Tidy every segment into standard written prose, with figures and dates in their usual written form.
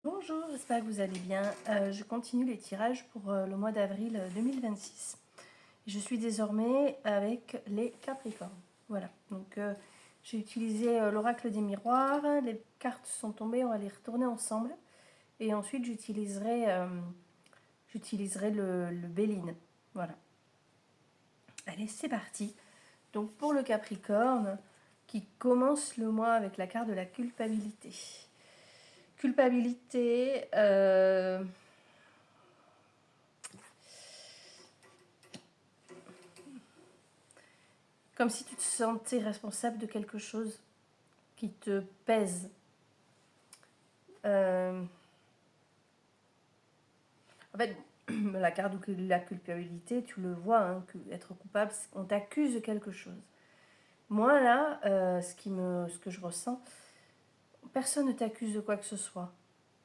Bonjour, j'espère que vous allez bien. Je continue les tirages pour le mois d'avril 2026. Je suis désormais avec les Capricornes. Voilà, donc j'ai utilisé l'oracle des miroirs. Les cartes sont tombées, on va les retourner ensemble. Et ensuite, j'utiliserai le Béline. Voilà. Allez, c'est parti. Donc pour le Capricorne, qui commence le mois avec la carte de la culpabilité. Culpabilité, comme si tu te sentais responsable de quelque chose qui te pèse. En fait, la carte de la culpabilité, tu le vois, hein, être coupable, on t'accuse de quelque chose. Moi, là, ce que je ressens, personne ne t'accuse de quoi que ce soit.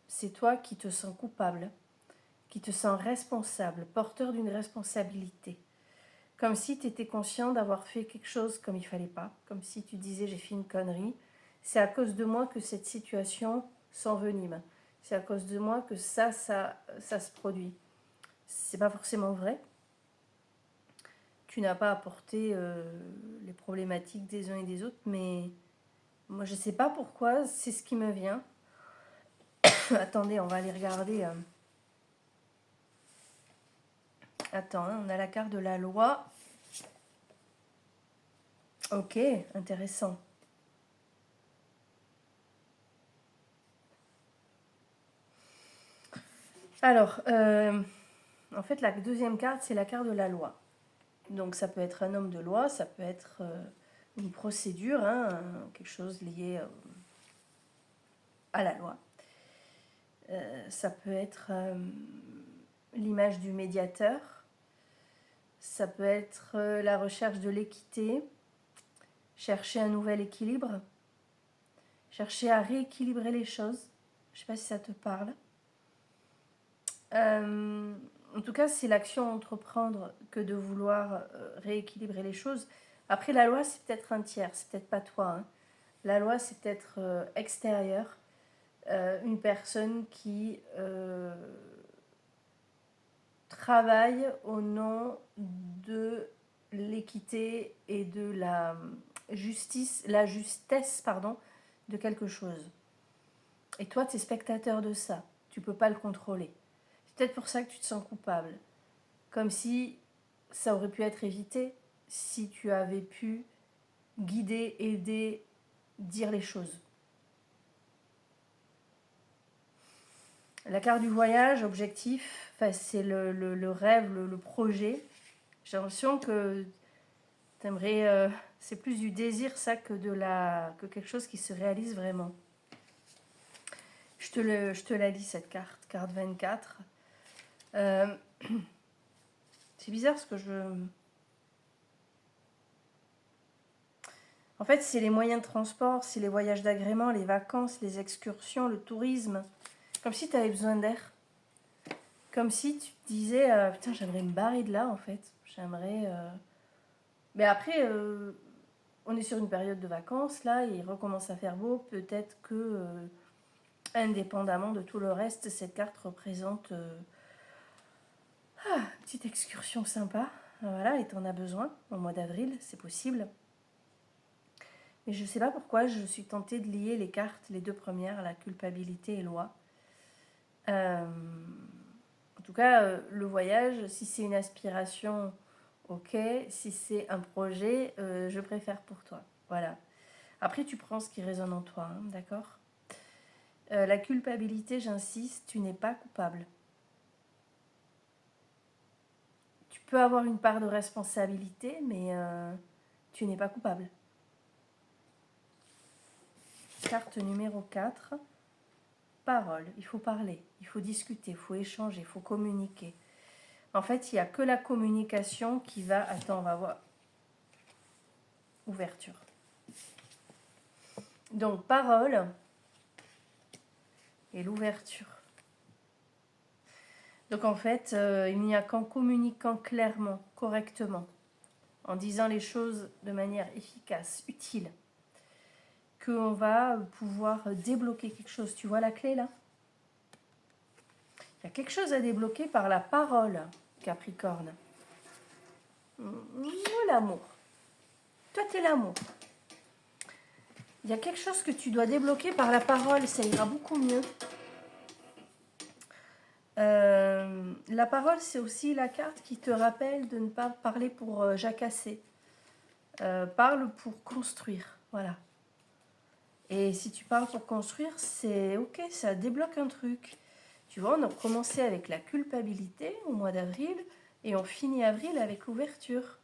C'est toi qui te sens coupable, qui te sens responsable, porteur d'une responsabilité. Comme si tu étais conscient d'avoir fait quelque chose comme il fallait pas, comme si tu disais j'ai fait une connerie. C'est à cause de moi que cette situation s'envenime. C'est à cause de moi que ça se produit. C'est pas forcément vrai. Tu n'as pas apporté les problématiques des uns et des autres, mais moi je sais pas pourquoi, c'est ce qui me vient. Attendez, on va aller regarder. Attends, hein, on a la carte de la loi. Ok, intéressant. Alors, en fait, la deuxième carte, c'est la carte de la loi. Donc, ça peut être un homme de loi, ça peut être une procédure, hein, quelque chose lié à la loi. Ça peut être l'image du médiateur. Ça peut être la recherche de l'équité, chercher un nouvel équilibre, chercher à rééquilibrer les choses. Je ne sais pas si ça te parle. En tout cas, c'est l'action à entreprendre que de vouloir rééquilibrer les choses. Après, la loi, c'est peut-être un tiers, c'est peut-être pas toi. Hein. La loi, c'est peut-être extérieur. Une personne qui travaille au nom de l'équité et de la justesse, pardon, de quelque chose. Et toi, tu es spectateur de ça. Tu peux pas le contrôler. C'est peut-être pour ça que tu te sens coupable. Comme si ça aurait pu être évité si tu avais pu guider, aider, dire les choses. La carte du voyage, objectif, c'est le rêve, le projet. J'ai l'impression que t'aimerais, c'est plus du désir ça que que quelque chose qui se réalise vraiment. Je te la lis cette carte 24. C'est bizarre ce que En fait, c'est les moyens de transport, c'est les voyages d'agrément, les vacances, les excursions, le tourisme. Comme si tu avais besoin d'air. Comme si tu te disais, putain, j'aimerais me barrer de là, en fait. J'aimerais... Mais après, on est sur une période de vacances, là, il recommence à faire beau. Peut-être que, indépendamment de tout le reste, cette carte représente une petite excursion sympa. Voilà, et t'en as besoin au mois d'avril, c'est possible. Mais je ne sais pas pourquoi je suis tentée de lier les cartes, les deux premières, la culpabilité et loi. En tout cas, le voyage, si c'est une aspiration, ok. Si c'est un projet, je préfère pour toi. Voilà. Après, tu prends ce qui résonne en toi, hein, d'accord. La culpabilité, j'insiste, tu n'es pas coupable. Tu peux avoir une part de responsabilité, mais tu n'es pas coupable. Carte numéro 4. Parole. Il faut parler, il faut discuter, il faut échanger, il faut communiquer. En fait, il n'y a que la communication qui va... Attends, on va voir. Ouverture. Donc, parole et l'ouverture. Donc, en fait, il n'y a qu'en communiquant clairement, correctement, en disant les choses de manière efficace, utile, qu'on va pouvoir débloquer quelque chose. Tu vois la clé, là? Il y a quelque chose à débloquer par la parole, Capricorne. L'amour. Toi, t'es l'amour. Il y a quelque chose que tu dois débloquer par la parole, ça ira beaucoup mieux. La parole, c'est aussi la carte qui te rappelle de ne pas parler pour jacasser. Parle pour construire, voilà. Et si tu parles pour construire, c'est ok, ça débloque un truc. Tu vois, on a commencé avec la culpabilité au mois d'avril et on finit avril avec l'ouverture.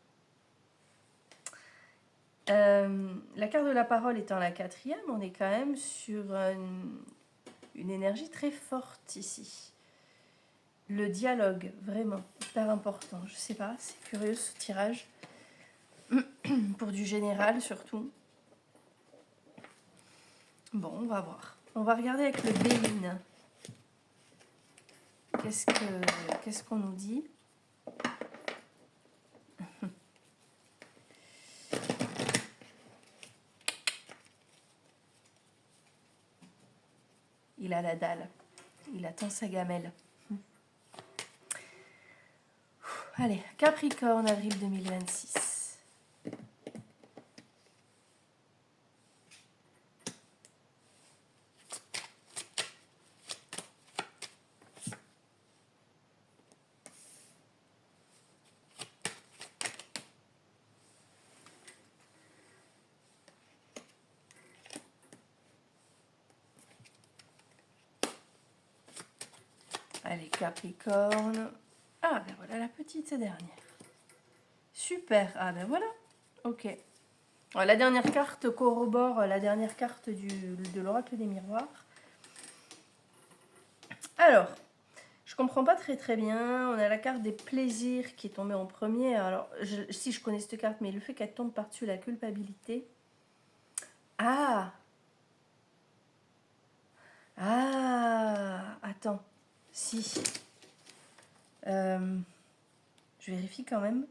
La carte de la parole étant la 4e, on est quand même sur une énergie très forte ici. Le dialogue, vraiment, hyper important. Je sais pas, c'est curieux ce tirage. Pour du général surtout. Bon, on va voir. On va regarder avec le Béline. Qu'est-ce qu'on nous dit? Il a la dalle. Il attend sa gamelle. Allez, Capricorne, avril 2026. Allez, Capricorne. Ah, ben voilà la petite dernière. Super. Ah, ben voilà. Ok. La dernière carte corrobore la dernière carte de l'oracle des miroirs. Alors, je comprends pas très bien. On a la carte des plaisirs qui est tombée en premier. Alors, si je connais cette carte, mais le fait qu'elle tombe par-dessus la culpabilité. Ah! Ah! Attends. Si. Je vérifie quand même.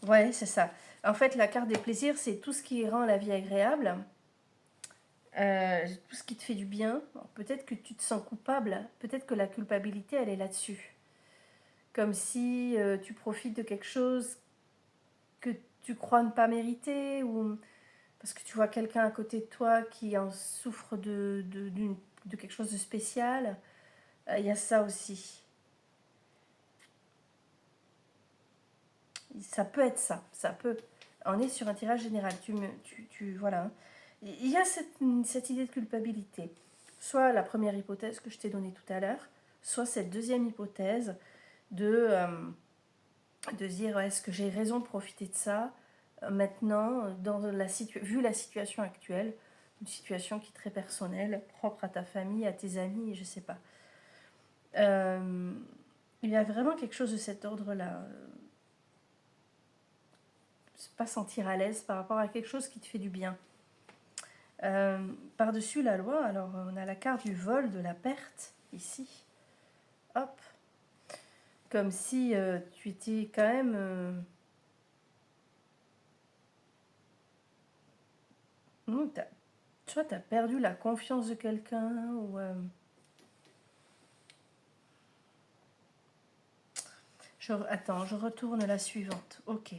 Ouais, c'est ça. En fait, la carte des plaisirs, c'est tout ce qui rend la vie agréable. Tout ce qui te fait du bien. Peut-être que tu te sens coupable. Peut-être que la culpabilité, elle est là-dessus. Comme si tu profites de quelque chose que tu crois ne pas mériter, ou parce que tu vois quelqu'un à côté de toi qui en souffre de quelque chose de spécial. Il y a ça aussi. Ça peut être ça. Ça peut. On est sur un tirage général. Voilà. Il y a cette idée de culpabilité. Soit la première hypothèse que je t'ai donnée tout à l'heure, soit cette deuxième hypothèse de dire est-ce que j'ai raison de profiter de ça maintenant, vu la situation actuelle, une situation qui est très personnelle, propre à ta famille, à tes amis, je ne sais pas. Il y a vraiment quelque chose de cet ordre-là. Pas sentir à l'aise par rapport à quelque chose qui te fait du bien. Par-dessus la loi, alors on a la carte du vol, de la perte, ici. Hop. Comme si tu étais quand même... soit tu as perdu la confiance de quelqu'un, ou... Attends, je retourne la suivante. Ok.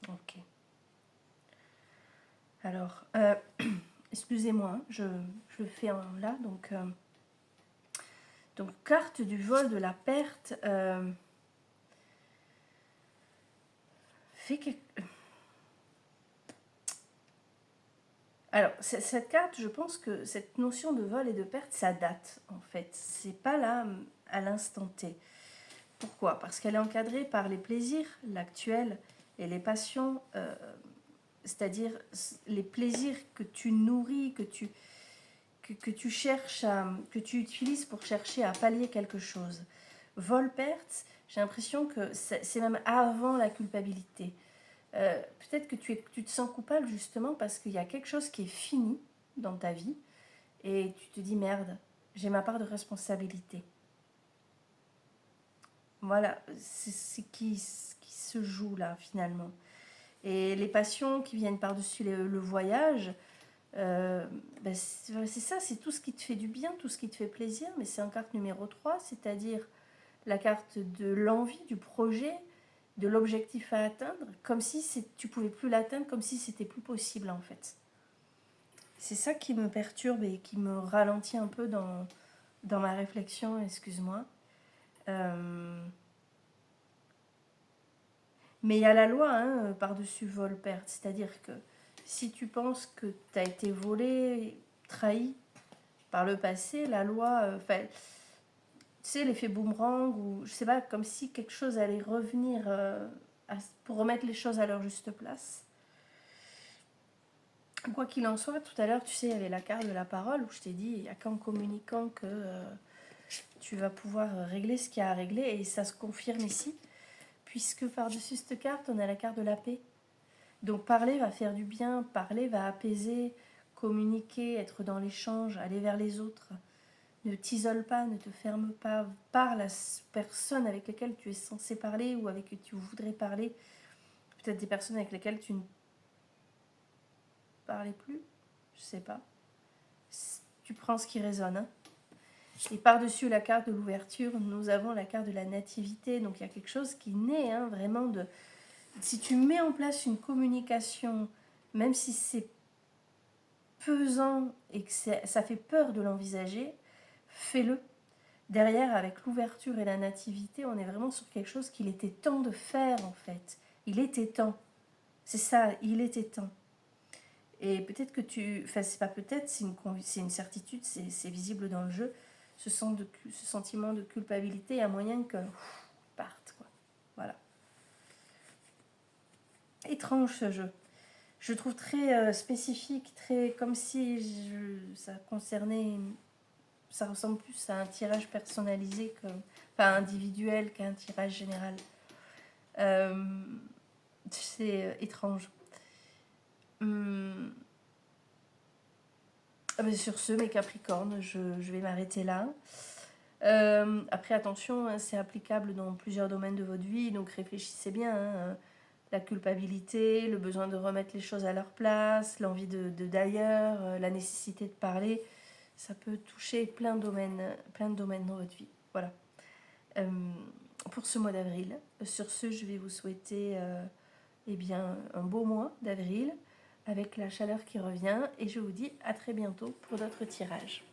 Ok. Alors, excusez-moi, hein, je le fais là. Donc, carte du vol, de la perte. Fait que... Alors, cette carte, je pense que cette notion de vol et de perte, ça date, en fait. C'est pas là, à l'instant T. Pourquoi? Parce qu'elle est encadrée par les plaisirs, l'actuel, et les passions, c'est-à-dire les plaisirs que tu nourris, que tu cherches que tu utilises pour chercher à pallier quelque chose. Vol-perte, j'ai l'impression que c'est même avant la culpabilité. Peut-être que tu te sens coupable justement parce qu'il y a quelque chose qui est fini, dans ta vie et tu te dis merde, j'ai ma part de responsabilité. Voilà, c'est ce qui se joue là finalement. Et les passions qui viennent par-dessus le voyage, ben c'est ça, c'est tout ce qui te fait du bien, tout ce qui te fait plaisir, mais c'est en carte numéro 3, c'est-à-dire la carte de l'envie, du projet, de l'objectif à atteindre, comme si tu pouvais plus l'atteindre, comme si c'était plus possible en fait. C'est ça qui me perturbe et qui me ralentit un peu dans ma réflexion, excuse-moi. Mais il y a la loi hein, par-dessus vol-perte, c'est-à-dire que si tu penses que tu as été volé, trahi par le passé, la loi, tu sais, l'effet boomerang, ou je sais pas, comme si quelque chose allait revenir pour remettre les choses à leur juste place. Quoi qu'il en soit, tout à l'heure, tu sais, il y avait la carte de la parole où je t'ai dit, il n'y a qu'en communiquant que tu vas pouvoir régler ce qu'il y a à régler, et ça se confirme ici, puisque par-dessus cette carte, on a la carte de la paix. Donc parler va faire du bien, parler va apaiser, communiquer, être dans l'échange, aller vers les autres. Ne t'isole pas, ne te ferme pas, parle à la personne avec laquelle tu es censé parler ou avec qui tu voudrais parler. Peut-être des personnes avec lesquelles tu ne parlais plus, je sais pas. Tu prends ce qui résonne. Hein. Et par-dessus la carte de l'ouverture, nous avons la carte de la nativité. Donc il y a quelque chose qui naît hein, vraiment de... Si tu mets en place une communication, même si c'est pesant et que ça fait peur de l'envisager, fais-le. Derrière, avec l'ouverture et la nativité, on est vraiment sur quelque chose qu'il était temps de faire en fait. Il était temps. C'est ça, il était temps. Et peut-être que enfin c'est pas peut-être, c'est une certitude, c'est visible dans le jeu. Ce sentiment de culpabilité, il y a moyen que parte quoi. Voilà. Étrange ce jeu. Je le trouve très spécifique, très comme si ça concernait, ça ressemble plus à un tirage personnalisé enfin individuel qu'à un tirage général. C'est étrange. Sur ce, mes Capricornes, je vais m'arrêter là. Après, attention, hein, c'est applicable dans plusieurs domaines de votre vie, donc réfléchissez bien. Hein, la culpabilité, le besoin de remettre les choses à leur place, l'envie d'ailleurs, la nécessité de parler, ça peut toucher plein de domaines dans votre vie. Voilà. Pour ce mois d'avril. Sur ce, je vais vous souhaiter eh bien, un beau mois d'avril avec la chaleur qui revient et je vous dis à très bientôt pour d'autres tirages.